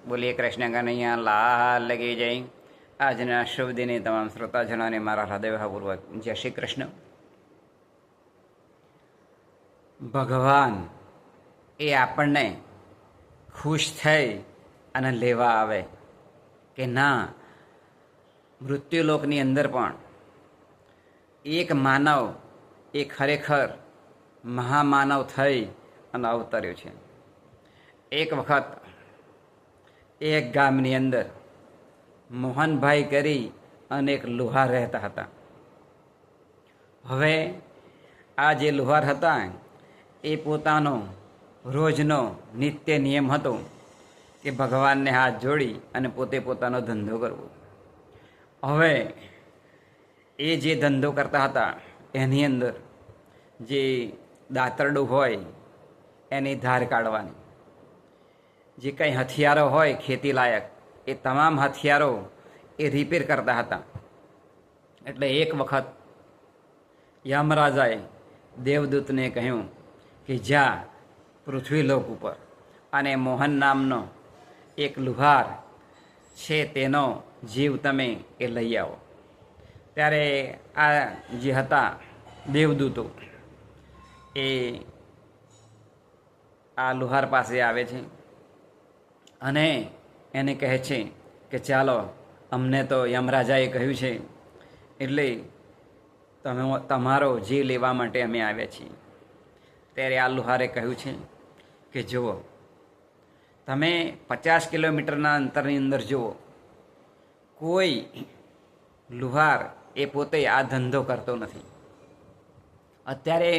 બોલીએ કૃષ્ણ કનૈયા લાલ લગી જઈ. આજના શુભ દિને તમામ શ્રોતાજનોને મારા હૃદયપૂર્વક જય શ્રી કૃષ્ણ. ભગવાન એ આપણને ખુશ થઈ અને લેવા આવે કે ના, મૃત્યુલોકની અંદર પણ એક માનવ એ ખરેખર મહામાનવ થઈ અને અવતર્યો છે. એક વખત એક ગામની અંદર મોહનભાઈ કરી અને એક લુહાર રહેતા હતા. હવે આ જે લુહાર હતા એ પોતાનો રોજનો નિત્ય નિયમ હતો કે ભગવાનને હાથ જોડી અને પોતે પોતાનો ધંધો કરવો. હવે એ જે ધંધો કરતા હતા એની અંદર જે દાતરડું હોય એની ધાર કાઢવાની, જે કંઈ હથિયારો હોય ખેતી લાયક એ તમામ હથિયારો એ રિપેર કરતા હતા. એટલે એક વખત યમરાજાએ દેવદૂતને કહ્યું કે જા પૃથ્વીલોક ઉપર અને મોહન નામનો એક લુહાર છે તેનો જીવ તમે એ લઈ આવો. ત્યારે આ જે હતા દેવદૂતો એ આ લુહાર પાસે આવે છે અને એને કહે છે કે ચાલો, અમને તો યમરાજાએ કહ્યું છે એટલે તમારો જીવ લેવા માટે અમે આવ્યા છીએ. ત્યારે આ લુહારે કહ્યું છે કે જુઓ, તમે 50 કિલોમીટરના અંતરની અંદર જુઓ, કોઈ લુહાર એ પોતે આ ધંધો કરતો નથી. અત્યારે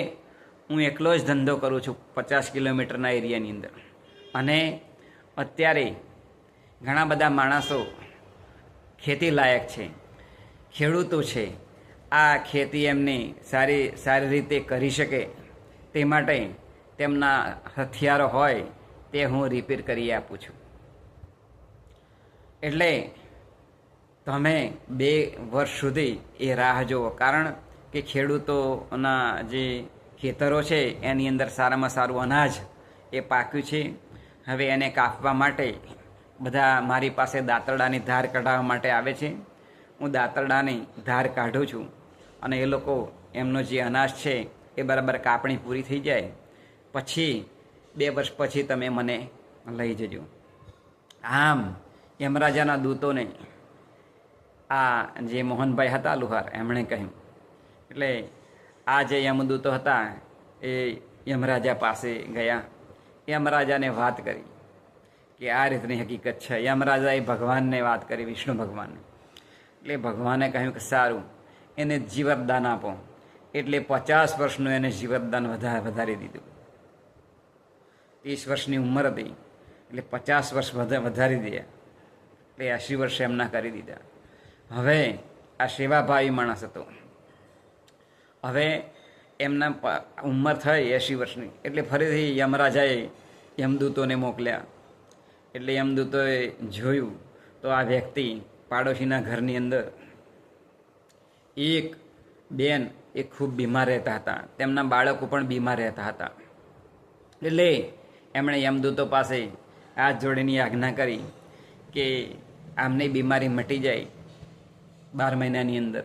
હું એકલો જ ધંધો કરું છું 50 કિલોમીટરના એરિયાની અંદર. અને અત્યારે ઘણા બધા માણસો ખેતી લાયક છે, ખેડૂતો છે, આ ખેતી એમની સારી રીતે કરી શકે તે માટે તેમના હથિયારો હોય તે હું રિપેર કરી આપું છું. એટલે તમે 2 વર્ષ સુધી એ રાહ જુઓ, કારણ કે ખેડૂતોના જે ખેતરો છે એની અંદર સારામાં સારું અનાજ એ પાક્યું છે. હવે એને કાપવા માટે બધા મારી પાસે દાંતરડાની ધાર કઢાવવા માટે આવે છે. હું દાંતરડાની ધાર કાઢું છું અને એ લોકો એમનો જે અનાજ છે એ બરાબર કાપણી પૂરી થઈ જાય પછી 2 વર્ષ પછી તમે મને લઈ જજો. આમ યમરાજાના દૂતોને આ જે મોહનભાઈ હતા લુહાર એમણે કહ્યું. એટલે આ જે યમદૂતો હતા એ યમરાજા પાસે ગયા, યમરાજાને વાત કરી કે આ રીતની હકીકત છે. યમરાજાએ ભગવાનને વાત કરી, વિષ્ણુ ભગવાનને. એટલે ભગવાને કહ્યું કે સારું, એને જીવતદાન આપો. એટલે 50 વર્ષનું એને જીવતદાન વધારી દીધું. 30 વર્ષની ઉંમર હતી એટલે 50 વર્ષ વધારી દીધા. એટલે 80 વર્ષ એમના કરી દીધા. હવે આ સેવાભાવી માણસ હતો. હવે એમના ઉંમર થઈ 80 વર્ષની એટલે ફરીથી યમરાજાએ યમદૂતોને મોકલ્યા. એટલે યમદૂતોએ જોયું તો આ વ્યક્તિ પાડોશીના ઘરની અંદર એક બેન એ ખૂબ બીમાર રહેતા હતા, તેમના બાળકો પણ બીમાર રહેતા હતા. એટલે એમણે યમદૂતો પાસે હાથ જોડીની આજ્ઞા કરી કે આમની બીમારી મટી જાય 12 મહિનાની અંદર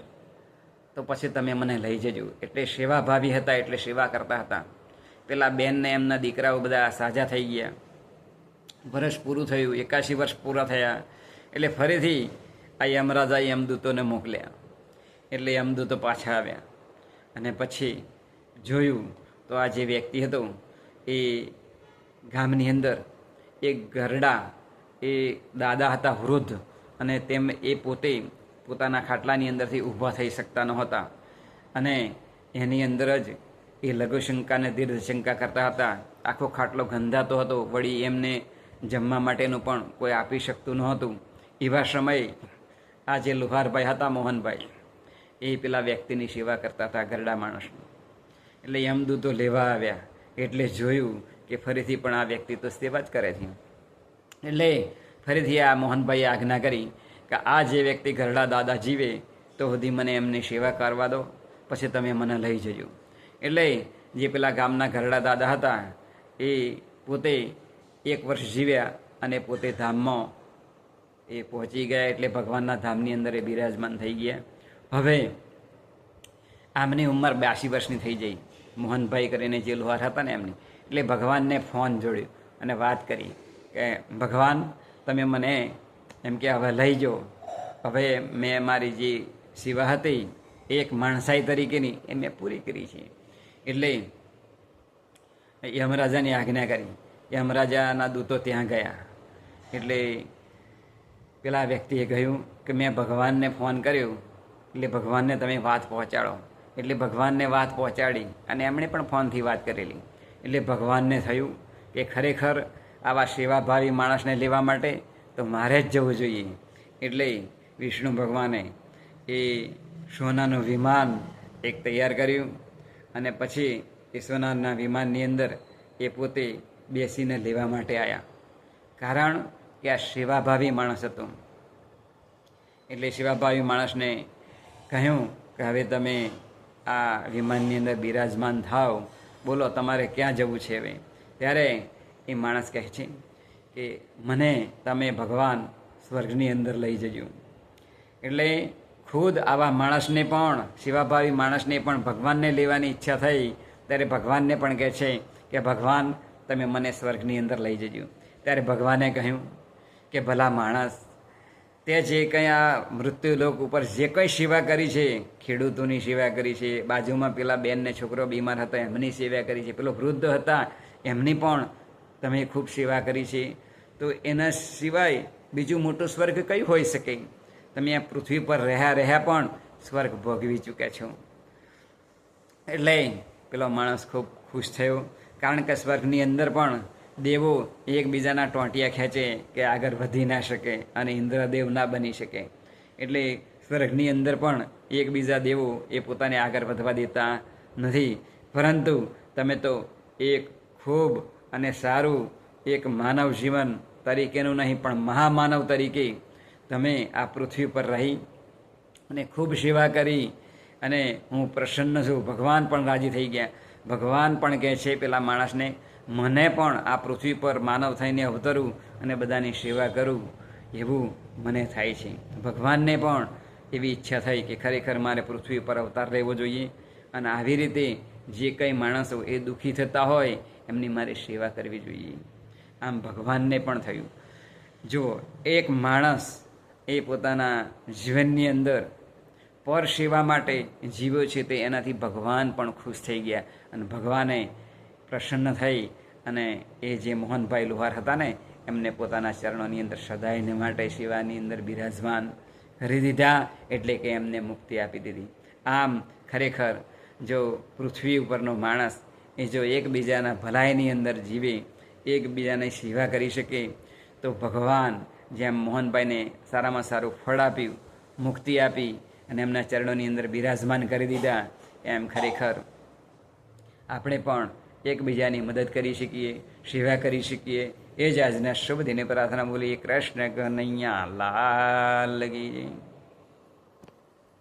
તો પછી તમે મને લઈ જજો. એટલે સેવાભાવી હતા એટલે સેવા કરતા હતા. પેલા બેનને એમના દીકરાઓ બધા સાજા થઈ ગયા. વર્ષ પૂરું થયું, 81 વર્ષ પૂરા થયા એટલે ફરીથી આ યમરાજાએ યમદૂતોને મોકલ્યા. એટલે યમદૂતો પાછા આવ્યા અને પછી જોયું તો આ જે વ્યક્તિ હતો એ ગામની અંદર એક ઘરડા એ દાદા હતા વૃદ્ધ, અને એ પોતે પોતાના ખાટલાની અંદરથી ઊભા થઈ શકતા નહોતા અને એની અંદર જ એ લઘુશંકા અને દીર્ઘશંકા કરતા હતા. આખો ખાટલો ગંધાતો હતો, વળી એમને જમવા માટેનું પણ કોઈ આપી શકતું નહોતું. એવા સમયે આ જે લુહારભાઈ હતા મોહનભાઈ એ પેલા વ્યક્તિની સેવા કરતા હતા, ઘરડા માણસની. એટલે યમદૂતો લેવા આવ્યા એટલે જોયું કે ફરીથી પણ આ વ્યક્તિ તો સેવા જ કરે છે. એટલે ફરીથી આ મોહનભાઈએ આજ્ઞા કરી કે આ જે વ્યક્તિ ઘરડા દાદા જીવે તો સુધી મને એમની સેવા કરવા દો, પછી તમે મને લઈ જજો. એટલે જે પેલા ગામના ઘરડા દાદા હતા એ પોતે 1 વર્ષ જીવ્યા અને પોતે ધામમાં એ પહોંચી ગયા, એટલે ભગવાનના ધામની અંદર એ બિરાજમાન થઈ ગયા. હવે આમની ઉંમર 82 વર્ષની થઈ જઈ. મોહનભાઈ કરીને જે લુહાર હતા ને એમની. એટલે ભગવાનને ફોન જોડ્યો અને વાત કરી કે ભગવાન તમે મને એમ કે હવે લઈ જાઓ. હવે મેં મારી જે સેવા હતી એક માણસાઈ તરીકેની એ મેં પૂરી કરી છે. એટલે યમરાજાની આજ્ઞા કરી. યમરાજાના દૂતો ત્યાં ગયા. એટલે પેલા વ્યક્તિએ કહ્યું કે મેં ભગવાનને ફોન કર્યો, એટલે ભગવાનને તમે વાત પહોંચાડો. એટલે ભગવાનને વાત પહોંચાડી અને એમણે પણ ફોનથી વાત કરેલી. એટલે ભગવાનને થયું કે ખરેખર આવા સેવાભાવી માણસને લેવા માટે તો મારે જ જવું જોઈએ. એટલે વિષ્ણુ ભગવાને એ સોનાનું વિમાન એક તૈયાર કર્યું અને પછી એ સોનાના વિમાનની અંદર એ પોતે બેસીને લેવા માટે આવ્યા. કારણ કે આ સેવાભાવી માણસ હતો. એટલે સેવાભાવી માણસને કહ્યું કે હવે તમે આ વિમાનની અંદર બિરાજમાન થાવ, બોલો તમારે ક્યાં જવું છે હવે. ત્યારે એ માણસ કહે છે કે મને તમે ભગવાન સ્વર્ગની અંદર લઈ જજો. એટલે ખુદ આવા માણસને પણ, સેવાભાવી માણસને પણ ભગવાનને લેવાની ઈચ્છા થઈ. ત્યારે ભગવાનને પણ કહે છે કે ભગવાન તમે મને સ્વર્ગની અંદર લઈ જજો. ત્યારે ભગવાને કહ્યું કે ભલા માણસ, તે જે કંઈ આ મૃત્યુલોક ઉપર જે કંઈ સેવા કરી છે, ખેડૂતોની સેવા કરી છે, બાજુમાં પેલા બેનને છોકરો બીમાર હતો એમની સેવા કરી છે, પેલો વૃદ્ધ હતા એમની પણ તમે ખૂબ સેવા કરી છે, તો એના સિવાય બીજું મોટું સ્વર્ગ કયું હોઈ શકે? તમે આ પૃથ્વી પર રહ્યા પણ સ્વર્ગ ભોગવી ચૂક્યા છો. એટલે પેલો માણસ ખૂબ ખુશ થયો. કારણ કે સ્વર્ગની અંદર પણ દેવો એકબીજાના ટોંટિયા ખેંચે કે આગળ વધી ના શકે અને ઇન્દ્રદેવ ના બની શકે. એટલે સ્વર્ગની અંદર પણ એકબીજા દેવો એ પોતાને આગળ વધવા દેતા નથી. પરંતુ તમે તો એક ખૂબ અને સારું એક માનવ જીવન તરીકેનું નહીં પણ મહામાનવ તરીકે તમે આ પૃથ્વી પર રહી અને ખૂબ સેવા કરી અને હું પ્રસન્ન છું. ભગવાન પણ રાજી થઈ ગયા. ભગવાન પણ કહે છે પેલા માણસને, મને પણ આ પૃથ્વી પર માનવ થઈને અવતરું અને બધાની સેવા કરું એવું મને થાય છે. ભગવાનને પણ એવી ઈચ્છા થઈ કે ખરેખર મારે પૃથ્વી પર અવતાર લેવો જોઈએ અને આવી રીતે જે કંઈ માણસો એ દુઃખી થતા હોય એમની મારે સેવા કરવી જોઈએ. આમ ભગવાનને પણ થયું. જો એક માણસ એ પોતાના જીવનની અંદર પર સેવા માટે જીવ્યો છે તે એનાથી ભગવાન પણ ખુશ થઈ ગયા અને ભગવાને પ્રસન્ન થઈ અને એ જે મોહનભાઈ લુહાર હતા ને એમને પોતાના ચરણોની અંદર સદાયને માટે સેવાની અંદર બિરાજમાન કરી દીધા. એટલે કે એમને મુક્તિ આપી દીધી. આમ ખરેખર જો પૃથ્વી ઉપરનો માણસ એ જો એકબીજાના ભલાઈની અંદર જીવે, એકબીજાની સેવા કરી શકે, તો ભગવાન જેમ મોહનભાઈને સારામાં સારું ફળ આપ્યું, મુક્તિ આપી અને એમના ચરણોની અંદર બિરાજમાન કરી દીધા, એમ ખરેખર આપણે પણ એકબીજાની મદદ કરી શકીએ, સેવા કરી શકીએ. એ જ આજના શુભ દિને પ્રાર્થના બોલીએ. કૃષ્ણ કનૈયા લાલ કી જય.